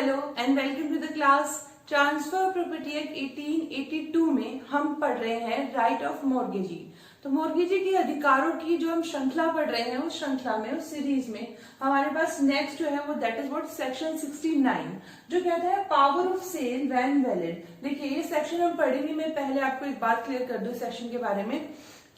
Hello and welcome to the class. Transfer property act 1882 में हम पढ़ रहे हैं राइट ऑफ मॉर्गेजी। तो मॉर्गेजी के अधिकारों की जो हम श्रृंखला पढ़ रहे हैं, उस श्रृंखला में, उस सीरीज में हमारे पास नेक्स्ट जो है वो दैट इज व्हाट सेक्शन 69 जो कहता है power of sale when valid. देखिए ये सेक्शन हम पढ़ेंगे। मैं पहले आपको एक बात क्लियर कर दूं सेक्शन के बारे में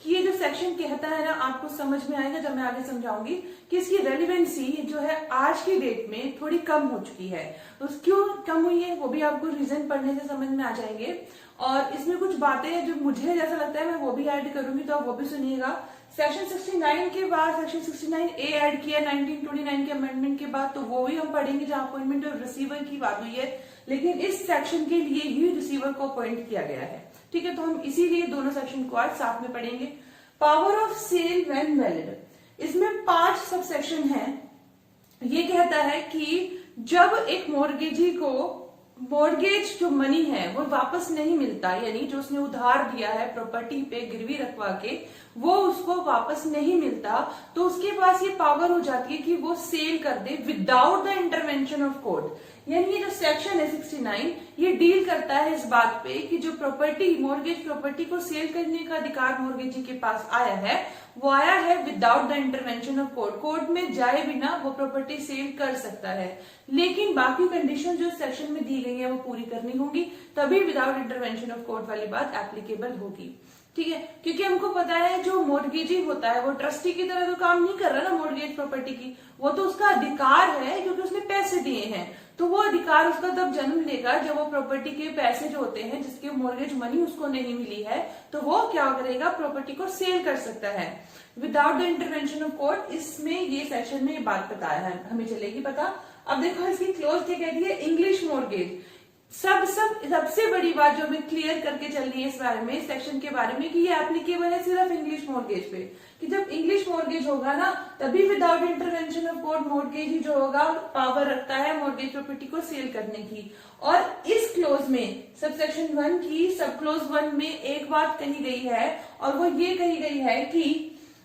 कि ये जो सेक्शन कहता है ना, आपको समझ में आएगा जब मैं आगे समझाऊंगी कि इसकी रेलिवेंसी जो है आज की डेट में थोड़ी कम हो चुकी है। तो क्यों कम हुई है वो भी आपको रीजन पढ़ने से समझ में आ जाएंगे। और इसमें कुछ बातें हैं जो मुझे जैसा लगता है मैं वो भी ऐड करूंगी, तो आप वो भी सुनिएगा। सेक्शन 69 के बाद सेक्शन 69A ऐड किया 1929 के अमेंडमेंट के बाद, तो वो भी हम पढ़ेंगे जहां अपॉइंटमेंट ऑफ रिसीवर की बात हुई है। लेकिन इस सेक्शन के लिए ही रिसीवर को अपॉइंट किया गया है, ठीक है। तो हम इसीलिए दोनों सेक्शन को आज साथ में पढ़ेंगे। Power of sale when valid, इसमें 5 सब सेक्शन है। ये कहता है कि जब एक मॉर्गेजी को मॉर्गेज जो मनी है वो वापस नहीं मिलता, यानी जो उसने उधार दिया है प्रॉपर्टी पे गिरवी रखवा के, वो उसको वापस नहीं मिलता, तो उसके पास ये पावर हो जाती है कि वो सेल कर दे without the intervention of court. यानी ये जो सेक्शन है 69 ये डील करता है इस बात पे कि जो प्रॉपर्टी मॉर्गेज प्रॉपर्टी को सेल करने का अधिकार मॉर्गेजी के पास आया है, वो आया है without the intervention of court. Court में जाए बिना वो प्रॉपर्टी सेल कर सकता है, लेकिन बाकी कंडीशन जो सेक्शन में दी गई है वो पूरी करनी होगी, तभी विदाउट इंटरवेंशन ऑफ कोर्ट वाली बात एप्लीकेबल होगी, ठीक है। क्योंकि हमको पता है जो मॉर्गेजी होता है वो ट्रस्टी की तरह तो काम नहीं कर रहा ना मॉर्गेज प्रॉपर्टी की, वो तो उसका अधिकार है क्योंकि उसने पैसे दिए हैं। तो वो अधिकार उसका तब जन्म लेगा जब वो प्रॉपर्टी के पैसे जो होते हैं जिसके मॉर्गेज मनी उसको नहीं मिली है, तो वो क्या करेगा, प्रॉपर्टी को सेल कर सकता है without the intervention of court. इसमें ये सेक्शन में ये बात बताया है, हमें चलेगी पता। अब देखो इसकी क्लोज क्या कहती है, इंग्लिश मॉर्गेज। सबसे बड़ी बात जो हमें क्लियर करके चलनी है इस बारे में, सेक्शन के बारे में, कि ये एप्लीकेबल है सिर्फ इंग्लिश मॉर्गेज पे, कि जब इंग्लिश मॉर्गेज होगा ना तभी without intervention of court mortgage ही जो होगा पावर रखता है मॉर्गेज प्रॉपर्टी को सेल करने की। और इस क्लोज में सब सेक्शन 1 की सब क्लोज 1 में एक बात कही गई है, और वो ये कही गई है कि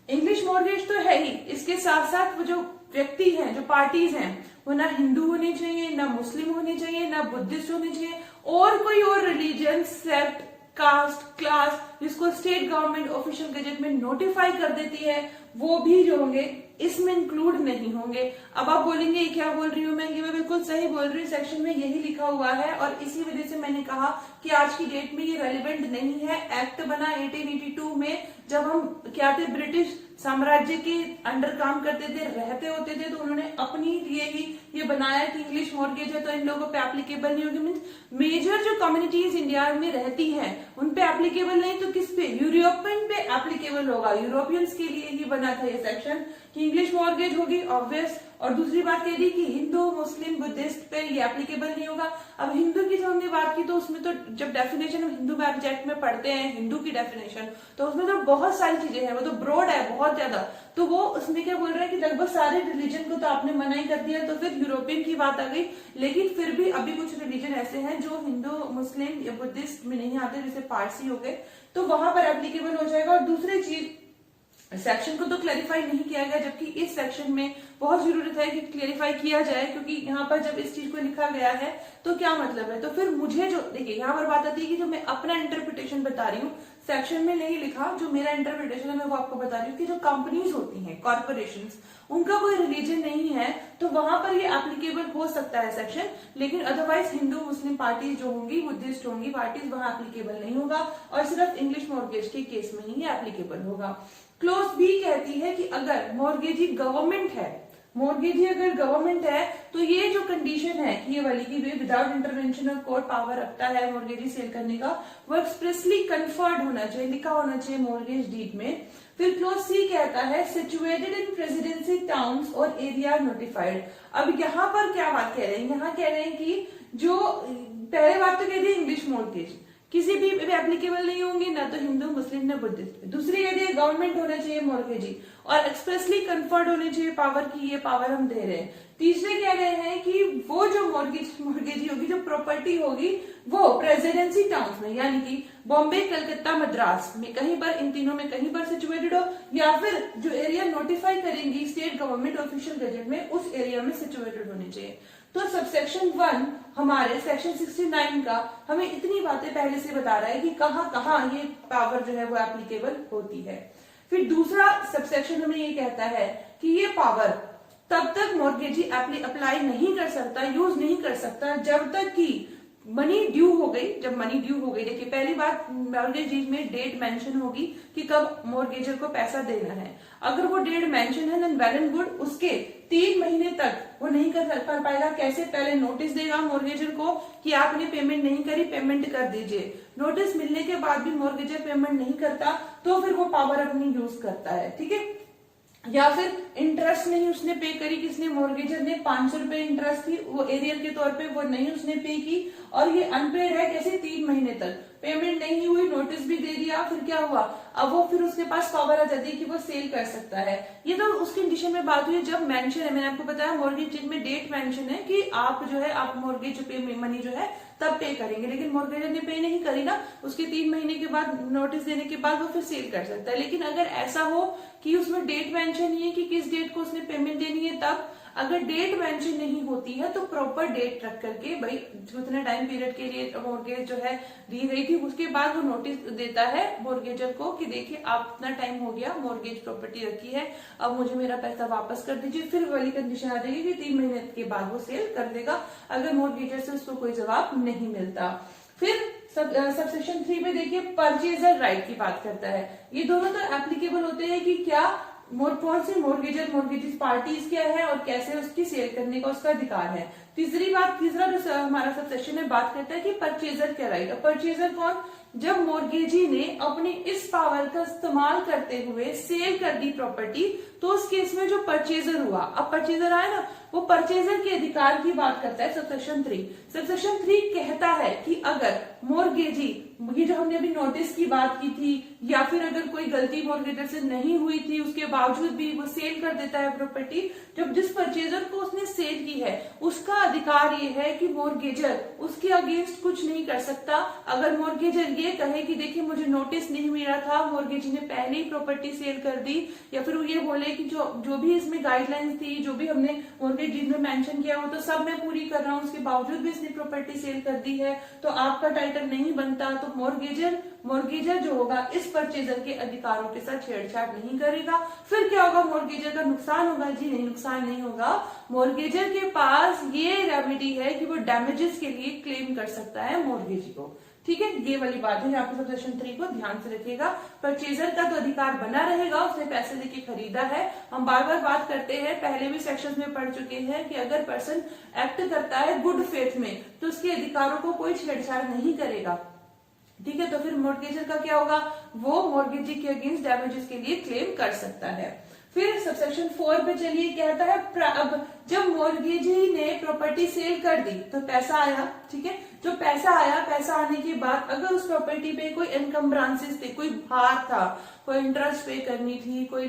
इंग्लिश मॉर्गेज तो है ही, इसके साथ साथ वो जो व्यक्ति हैं, जो पार्टीज हैं, वो ना हिंदू होने चाहिए, ना मुस्लिम होने चाहिए, ना बुद्धिस्ट होने चाहिए, और कोई और रिलीजन, सेक्ट, कास्ट, क्लास जिसको स्टेट गवर्नमेंट ऑफिशियल गजेट में नोटिफाई कर देती है, वो भी जो होंगे इसमें इंक्लूड नहीं होंगे। अब आप बोलेंगे ये क्या बोल रही हूँ मैं, ये मैं बिल्कुल सही बोल रही हूँ, सेक्शन में यही लिखा हुआ है। और इसी वजह से मैंने कहा कि आज की डेट में ये रेलिवेंट नहीं है। एक्ट बना 1882 में, जब हम क्या थे, ब्रिटिश साम्राज्य के अंडर काम करते थे, रहते होते थे, तो उन्होंने अपनी लिए ही ये बनाया कि इंग्लिश मॉर्गेज है तो इन लोगों पे एप्लीकेबल नहीं होगी। मीन्स मेजर जो कम्युनिटीज इंडिया में रहती हैं उन पे एप्लीकेबल नहीं, तो किस पे, यूरोपियन पे एप्लीकेबल होगा। यूरोपियंस के लिए ही बना था ये सेक्शन कि इंग्लिश मॉर्गेज होगी ऑब्वियस। और दूसरी बात कह दी कि हिंदू, मुस्लिम, बुद्धिस्ट पे ये एप्लीकेबल नहीं होगा। अब हिंदू की जो हमने बात की, तो उसमें तो जब डेफिनेशन हिंदू मैरिज एक्ट में पढ़ते हैं हिंदू की डेफिनेशन, तो उसमें तो बहुत सारी चीजें हैं, वो तो ब्रॉड है बहुत ज्यादा। तो वो उसमें क्या बोल रहे हैं कि लगभग सारे रिलीजन को तो आपने मना ही कर दिया, तो फिर यूरोपियन की बात आ गई। लेकिन फिर भी अभी कुछ रिलीजन ऐसे हैं जो हिंदू, मुस्लिम या बुद्धिस्ट में नहीं आते, जैसे पारसी हो गए, तो वहां पर एप्लीकेबल हो जाएगा। और दूसरी चीज, सेक्शन को तो क्लैरिफाई नहीं किया गया, जबकि इस सेक्शन में बहुत जरूरत है कि क्लैरिफाई किया जाए, क्योंकि यहाँ पर जब इस चीज को लिखा गया है तो क्या मतलब है। तो फिर मुझे जो, देखिए यहाँ पर बात आती है कि जो मैं अपना इंटरप्रिटेशन बता रही हूँ, सेक्शन में नहीं लिखा, जो मेरा इंटरप्रिटेशन है मैं वो आपको बता रही हूँ कि जो कंपनीज होती हैं, कॉर्पोरेशंस, उनका कोई रिलीजन नहीं है तो वहां पर ये एप्लीकेबल हो सकता है सेक्शन। लेकिन अदरवाइज हिंदू, मुस्लिम पार्टीज जो होंगी, बुद्धिस्ट होंगी पार्टीज, वहां एप्लीकेबल नहीं होगा, और सिर्फ इंग्लिश मॉर्गेज के केस में ही एप्लीकेबल होगा। क्लोज बी कहती है कि अगर मॉर्गेजी गवर्नमेंट है, मॉर्गेजी अगर गवर्नमेंट है, तो ये जो कंडीशन है ये वाली की without intervention of court power रखता है मॉर्गेजी सेल करने का, वो एक्सप्रेसली कन्फर्ड होना चाहिए, लिखा होना चाहिए मॉर्गेज डीड में। फिर क्लोज सी कहता है सिचुएटेड इन प्रेसिडेंसी टाउन्स और एरिया नोटिफाइड। अब यहाँ पर क्या बात कह रहे हैं, यहाँ कह रहे हैं कि जो पहले बात तो कह दी इंग्लिश मॉर्गेज किसी भी एप्लीकेबल नहीं होंगे, ना तो हिंदू, मुस्लिम, ना बुद्धिस्ट। दूसरी कह दी गवर्नमेंट होना चाहिए मॉर्गेजी, और एक्सप्रेसली कन्फर्ड होने चाहिए पावर की, ये पावर हम दे रहे हैं। तीसरे कह रहे हैं कि वो जो मॉर्गेजी होगी, जो प्रॉपर्टी होगी, वो प्रेसिडेंसी टाउन्स में, यानी कि बॉम्बे, कलकत्ता, मद्रास में कहीं पर, इन तीनों में कहीं पर सिचुएटेड हो, या फिर जो एरिया नोटिफाई करेंगी स्टेट गवर्नमेंट ऑफिशियल गजेट में, उस एरिया में सिचुएटेड होने चाहिए। तो सबसेक्शन 1 हमारे सेक्शन 69 का हमें इतनी बातें पहले से बता रहा है कि कहाँ कहाँ ये पावर जो है वो एप्लीकेबल होती है। फिर दूसरा सबसेक्शन हमें ये कहता है कि ये पावर तब तक मॉर्गेजी अप्लाई नहीं कर सकता, यूज नहीं कर सकता जब तक कि मनी ड्यू हो गई। जब मनी ड्यू हो गई, देखिए पहली बात मॉर्गेज में डेट मेंशन होगी कि कब मॉर्गेजर को पैसा देना है। अगर वो डेट मेंशन है देन वेल एंड गुड, उसके 3 महीने तक वो नहीं कर पाएगा। कैसे? पहले नोटिस देगा मॉर्गेजर को कि आपने पेमेंट नहीं करी, पेमेंट कर दीजिए। नोटिस मिलने के बाद भी मॉर्गेजर पेमेंट नहीं करता तो फिर वो पावर अपनी यूज करता है, ठीक है। या फिर इंटरेस्ट नहीं उसने पे करी, किसने? मॉर्गेजर ने 500 रुपए इंटरेस्ट थी वो एरियर के तौर पे, वो नहीं उसने पे की और ये अनपेड है। कैसे? 3 महीने तक पेमेंट नहीं हुई, नोटिस भी दे दिया, फिर क्या हुआ? अब वो फिर उसके पास पावर आ जाती है कि वो सेल कर सकता है। ये तो उस कंडीशन में बात हुई जब मेंशन है, मैंने आपको बताया मॉर्गेज चेक में डेट मेंशन है कि आप जो है आप मॉर्गेज पे मनी जो है तब पे करेंगे, लेकिन मॉर्गेजर ने पे नहीं करी ना, उसके 3 महीने के बाद नोटिस देने के बाद वो फिर सेल कर सकता है। लेकिन अगर ऐसा हो कि उसमें डेट मेंशन नहीं है कि किस डेट को उसने पेमेंट देनी है, तब अगर डेट मेंशन नहीं होती है तो प्रॉपर डेट रख करके भाई उतने टाइम पीरियड के लिए मॉर्गेज जो है दी गई थी, उसके बाद वो नोटिस देता है मॉर्गेजर को कि देखिए आप इतना टाइम हो गया, मॉर्गेज प्रॉपर्टी रखी है, अब मुझे मेरा पैसा वापस कर दीजिए। फिर वाली कंडीशन आ जाएगी कि 3 महीने के बाद वो सेल कर देगा अगर मॉर्गेजर से उसको कोई जवाब नहीं मिलता। फिर सबसेक्शन 3 में देखिए परचेजर राइट की बात करता है। ये दोनों तो एप्लीकेबल होते हैं कि क्या कौन सी मॉर्गेजेस पार्टीज क्या है और कैसे उसकी सेल करने का उसका अधिकार है। तीसरा जो हमारा सबसेक्शन है बात करता है कि परचेजर क्या राइट। परचेजर कौन? जब मॉर्गेजी ने अपनी इस पावर का इस्तेमाल करते हुए सेल कर दी प्रॉपर्टी, तो उस केस में जो परचेजर हुआ, अब परचेजर आया ना, वो परचेजर के अधिकार की बात करता है सबसेक्शन 3। सबसेक्शन 3 कहता है कि अगर मॉर्गेजी, ये जो हमने अभी नोटिस की बात की थी, या फिर अगर कोई गलती मॉर्गेजर से नहीं हुई थी उसके बावजूद भी वो सेल कर देता है प्रॉपर्टी, जब जिस परचेजर को उसने सेल की है उसका अधिकार ये है कि मॉर्गेजर उसके अगेंस्ट कुछ नहीं कर सकता। अगर मॉर्गेजर ये कहे कि देखिए मुझे नोटिस नहीं मिला था, मॉर्गेजी ने पहले ही प्रॉपर्टी सेल कर दी, या फिर वो ये बोले कि जो भी इसमें गाइडलाइंस थी, जो भी हमने मॉर्गेज में मेंशन किया वो तो सब मैं पूरी कर रहा हूँ, उसके बावजूद भी इसने प्रॉपर्टी सेल कर दी है, तो आपका टाइटल नहीं बनता। तो मॉर्गेजर जो होगा इस परचेजर के अधिकारों के साथ छेड़छाड़ नहीं करेगा। फिर क्या होगा? मॉर्गेजर का नुकसान होगा? जी नहीं, नुकसान नहीं होगा। मॉर्गेजर के पास ये रेमेडी है कि वो डैमेजेस के लिए क्लेम कर सकता है मॉर्गेजी को, ठीक है। ये वाली बात है, आपको सबसेक्शन 3 को ध्यान से रखिएगा। परचेजर का तो अधिकार बना रहेगा, उसने पैसे देके खरीदा है। हम बार बार बात करते हैं, पहले भी सेक्शंस में पढ़ चुके हैं कि अगर पर्सन एक्ट करता है गुड फेथ में तो उसके अधिकारों को कोई छेड़छाड़ नहीं करेगा, ठीक है। तो फिर मॉर्गेजर का क्या होगा? वो मॉर्गेजी के अगेंस्ट डैमेजेस के लिए क्लेम कर सकता है। फिर सबसेक्शन 4 पे चलिए, कहता है अब जब मॉर्गेजी ने प्रॉपर्टी सेल कर दी तो पैसा आया, ठीक है। जो पैसा आया, पैसा आने के बाद अगर उस प्रॉपर्टी पे कोई इनकम्ब्रांसेस थे, कोई भार था, कोई इंटरेस्ट पे करनी थी, कोई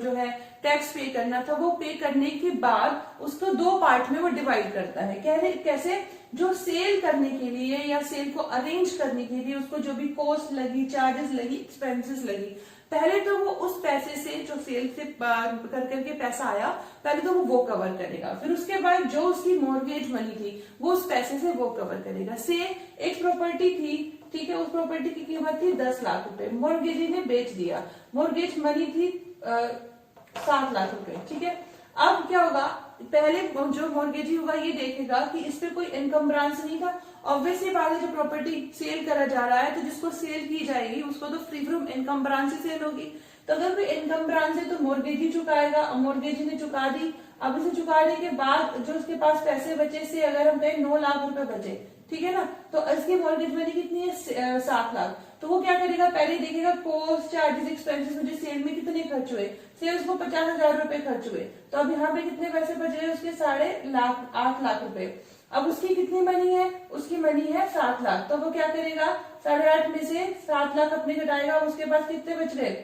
जो है टैक्स पे करना था, वो पे करने के बाद उसको 2 पार्ट में वो डिवाइड करता है। कैसे? जो सेल करने के लिए या सेल को अरेंज करने के लिए उसको जो भी कॉस्ट लगी, चार्जेस लगी, एक्सपेंसेस लगी, पहले तो वो उस पैसे से जो सेल से कर करके पैसा आया, पहले तो वो कवर करेगा। फिर उसके बाद जो उसकी मॉर्गेज मनी थी वो उस पैसे से वो कवर करेगा। से एक प्रॉपर्टी थी, ठीक है, उस प्रॉपर्टी की कीमत थी 10 लाख रुपए, मॉर्गेजी ने बेच दिया, मॉर्गेज मनी थी 7 लाख रुपए, ठीक है। अब क्या होगा? पहले जो मॉर्गेजी होगा ये देखेगा कि इस पे कोई इनकम्ब्रांस नहीं था। ऑब्वियसली बात है, जब प्रॉपर्टी सेल करा जा रहा है तो जिसको सेल की जाएगी उसको तो फ्री फ्रॉम इनकम्ब्रांस से सेल होगी। तो अगर कोई इनकम्ब्रांस है तो मॉर्गेजी चुकाएगा, मॉर्गेजी ने चुका दी। अब इसे चुकाने के बाद जो उसके पास पैसे बचे, से अगर हम कहें 9 लाख रुपए बचे, ठीक है ना, तो इसकी मॉर्गेज मनी कितनी है? 7 लाख। तो वो क्या करेगा? पहले देखेगा कॉस्ट, चार्जेस, एक्सपेंसेस, मुझे सेल में कितने खर्च हुए। सेल्स को 50,000 रुपए खर्च हुए, तो अब यहाँ पे कितने पैसे बच रहे? उसके 8.5 लाख रुपए। अब उसकी कितनी मनी है? उसकी मनी है 7 लाख। तो वो क्या करेगा? 8.5 में से 7 लाख अपने घटाएगा, उसके पास कितने बच रहे?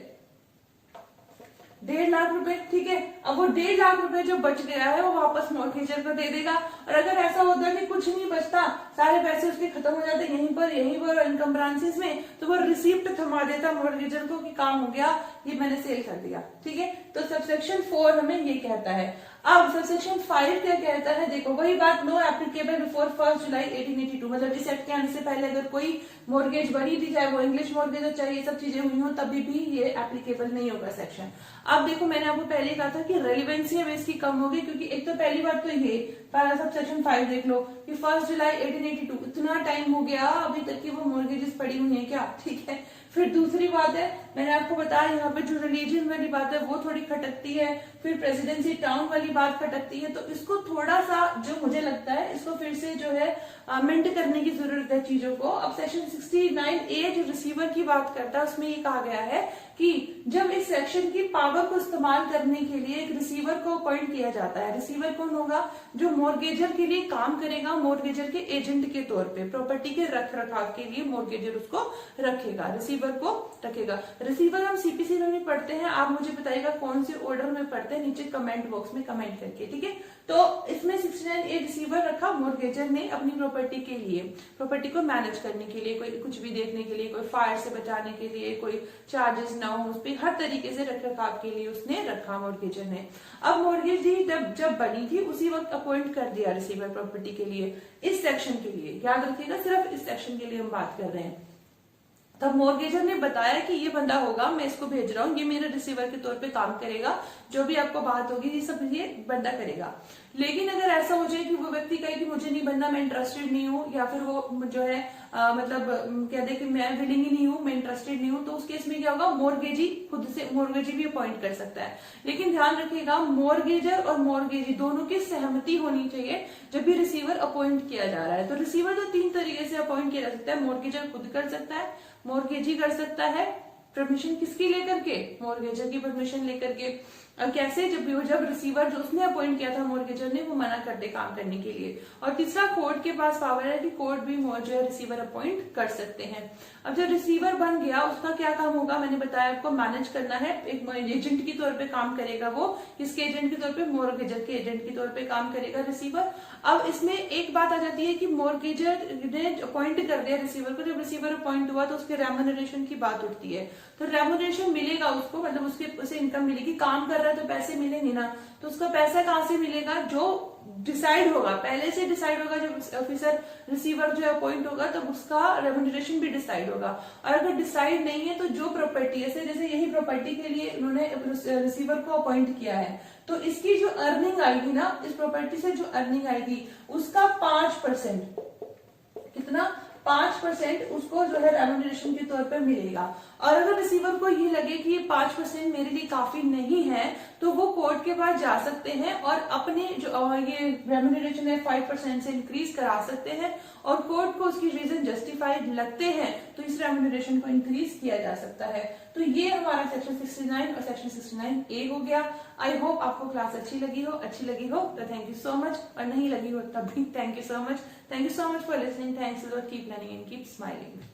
1.5 लाख रुपए, ठीक है। अब वो 1.5 लाख रुपए जो बच गया है वो वापस मॉर्गेजर को दे देगा। और अगर ऐसा होता है कि कुछ नहीं बचता, सारे पैसे उसके खत्म हो जाते यहीं पर इनकम्ब्रांसेस में, तो वो रिसिप्ट थमा देता मॉर्गेजर को कि काम हो गया, ये मैंने सेल कर दिया, ठीक है। तो सबसेक्शन 4 हमें ये कहता है अब सबसेक्शन 5 क्या कहता है, देखो वही बात, नो एप्लीकेबल बिफोर 1 जुलाई 1882, मतलब इस एक्ट के आने से पहले अगर कोई मॉर्गेज बनी थी, चाहे वो इंग्लिश मॉर्गेज हो चाहे ये सब चीजें हुई हो, तभी भी ये एप्लीकेबल नहीं होगा सेक्शन। अब देखो मैंने आपको पहले ही कहा था कि रेलिवेंसी है इसकी कम होगी, क्योंकि एक तो पहली बात तो ये पहला सबसेक्शन 5 देख लो कि 1 जुलाई 1882, इतना टाइम हो गया अभी तक कि वो मॉर्गेजेस पड़ी हुई है क्या, ठीक है। फिर दूसरी बात है, मैंने आपको बताया यहाँ पे जो रिलीजन वाली बात है वो थोड़ी खटकती है, फिर प्रेसिडेंसी टाउन वाली बात खटकती है, तो इसको थोड़ा सा जो मुझे लगता है इसको फिर से जो है अमेंड करने की जरूरत है चीजों को। अब सेक्शन 69A जो रिसीवर की बात करता है उसमें ये कहा गया है कि जब इस सेक्शन की पावर को इस्तेमाल करने के लिए एक रिसीवर को अपॉइंट किया जाता है। रिसीवर कौन होगा, जो मॉर्गेजर के लिए काम करेगा, मॉर्गेजर के एजेंट के तौर पे, प्रॉपर्टी के रख रखाव के लिए मॉर्गेजर उसको रखेगा, रिसीवर को रखेगा। रिसीवर हम सीपीसी में भी पढ़ते हैं, आप मुझे बताइएगा कौन से ऑर्डर में पढ़ते हैं, नीचे कमेंट बॉक्स में कमेंट करके, ठीक है। तो इसमें 69A रिसीवर रखा मॉर्गेजर ने अपनी प्रॉपर्टी के लिए, प्रॉपर्टी को मैनेज करने के लिए, कोई कुछ भी देखने के लिए, कोई फायर से बचाने के लिए, कोई चार्जेस ना हो उस पर, हर तरीके से रख रखाव के लिए उसने रखा मॉर्गेजर ने। अब मॉर्गेज जब बनी थी उसी वक्त अपॉइंट कर दिया रिसीवर प्रॉपर्टी के लिए, इस सेक्शन के लिए, याद रखिएगा सिर्फ इस सेक्शन के लिए हम बात कर रहे हैं। तब मॉर्गेजर ने बताया कि ये बंदा होगा, मैं इसको भेज रहा हूँ, ये मेरे रिसीवर के तौर पे काम करेगा, जो भी आपको बात होगी ये सब ये बंदा करेगा। लेकिन अगर ऐसा हो जाए कि वो व्यक्ति कहे कि मुझे नहीं बनना, मैं इंटरेस्टेड नहीं हूँ, या फिर वो जो है मतलब कह दे कि मैं विलिंग ही नहीं हूँ, मैं इंटरेस्टेड नहीं हूँ, तो उस केस में क्या होगा, मॉर्गेजी खुद से मॉर्गेजी भी अपॉइंट कर सकता है। लेकिन ध्यान रखिएगा मॉर्गेजर और मॉर्गेजी दोनों की सहमति होनी चाहिए जब भी रिसीवर अपॉइंट किया जा रहा है। तो रिसीवर तो 3 तरीके से अपॉइंट किया जा सकता है, मॉर्गेजर खुद कर सकता है, मॉर्गेजी कर सकता है, परमिशन किसकी लेकर के, मॉर्गेजर की परमिशन लेकर के। अब कैसे, जब रिसीवर जो उसने अपॉइंट किया था मॉर्गेजर ने, वो मना कर दे काम करने के लिए। और तीसरा, कोर्ट के पास पावर है कि कोर्ट भी जो है रिसीवर अपॉइंट कर सकते हैं। अब जब रिसीवर बन गया उसका क्या काम होगा, मैंने बताया आपको, मैनेज करना है, एक एजेंट के तौर पे काम करेगा वो, किसके एजेंट के तौर पे, मॉर्गेजर के एजेंट के तौर पे काम करेगा रिसीवर। अब इसमें एक बात आ जाती है कि मॉर्गेजर ने अपॉइंट कर दिया रिसीवर को, जब रिसीवर अपॉइंट हुआ तो उसके रेम्यूनरेशन की बात उठती है। तो रेम्यूनरेशन मिलेगा उसको, मतलब उसे इनकम मिलेगी, काम कर रहा है तो पैसे मिलेंगे ना, तो उसका पैसा कहाँ से मिलेगा, जो डिसाइड होगा, पहले से डिसाइड होगा, जब ऑफिसर रिसीवर जो अपॉइंट होगा तब उसका रेम्यूनरेशन भी डिसाइड होगा। और अगर डिसाइड नहीं है तो जो प्रॉपर्टी है, जैसे यही प्रॉपर्टी के लिए उन्होंने रिसीवर को अपॉइंट किया है, तो इसकी जो अर्निंग आएगी ना, इस प्रॉपर्टी से जो अर्निंग आएगी उसका 5%, कितना, 5% उसको जो है रेम्यूनरेशन के तौर पर मिलेगा। और अगर रिसीवर को ये लगे कि ये 5% मेरे लिए काफी नहीं है, तो वो कोर्ट के पास जा सकते हैं और अपने जो ये रेम्यूनरेशन है 5% से इंक्रीज करा सकते हैं, और कोर्ट को उसकी रीजन जस्टिफाइड लगते हैं तो इस रेम्यूनरेशन को इंक्रीज किया जा सकता है। तो ये हमारा सेक्शन 69 और सेक्शन 69A हो गया। आई होप आपको क्लास अच्छी लगी हो तो थैंक यू सो मच, और नहीं लगी हो तब भी thank you so much. Thank you so much for listening. Thanks a lot. Keep learning and keep smiling.